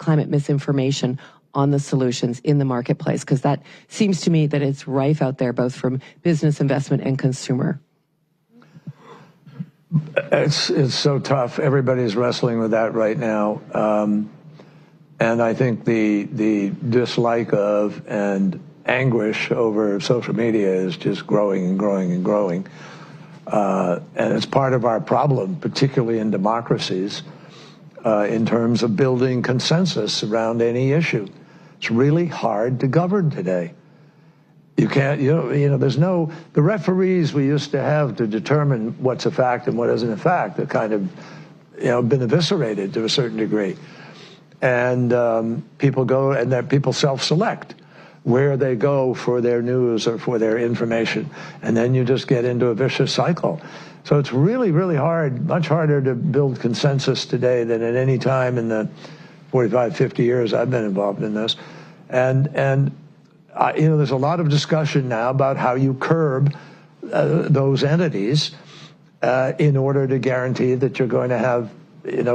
climate misinformation on the solutions in the marketplace? Because that seems to me that it's rife out there, both from business, investment, and consumer. It's so tough. Everybody's wrestling with that right now. And I think the dislike of and anguish over social media is just growing and growing and growing. And it's part of our problem, particularly in democracies, in terms of building consensus around any issue. It's really hard to govern today. You can't, there's no, the referees we used to have to determine what's a fact and what isn't a fact are kind of, been eviscerated to a certain degree. And people go, and that people self-select where they go for their news or for their information. And then you just get into a vicious cycle. So it's really, really hard, much harder to build consensus today than at any time in the 45, 50 years I've been involved in this. And there's a lot of discussion now about how you curb those entities in order to guarantee that you're going to have,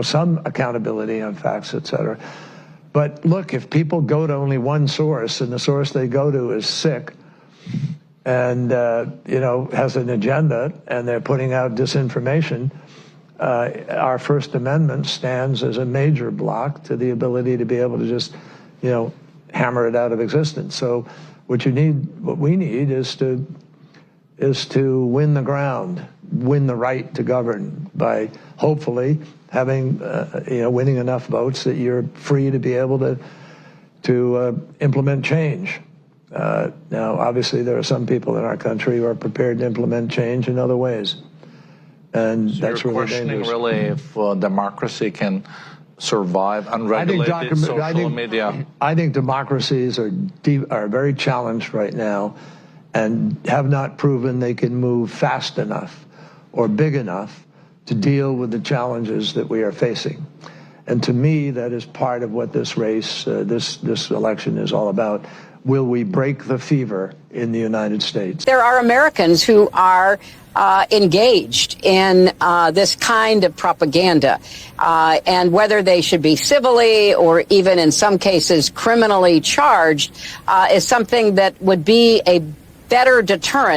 some accountability on facts, et cetera. But look, if people go to only one source and the source they go to is sick and, has an agenda and they're putting out disinformation, our First Amendment stands as a major block to the ability to be able to just, hammer it out of existence. So what we need is to win the ground, win the right to govern by hopefully having, winning enough votes that you're free to be able to implement change. Now, obviously, there are some people in our country who are prepared to implement change in other ways, and so that's really dangerous. You're questioning really if democracy can survive unregulated social media? I think democracies are very challenged right now and have not proven they can move fast enough or big enough to deal with the challenges that we are facing. And to me, that is part of what this race, this election is all about. Will we break the fever in the United States? There are Americans who are engaged in this kind of propaganda, and whether they should be civilly or even in some cases criminally charged is something that would be a better deterrent.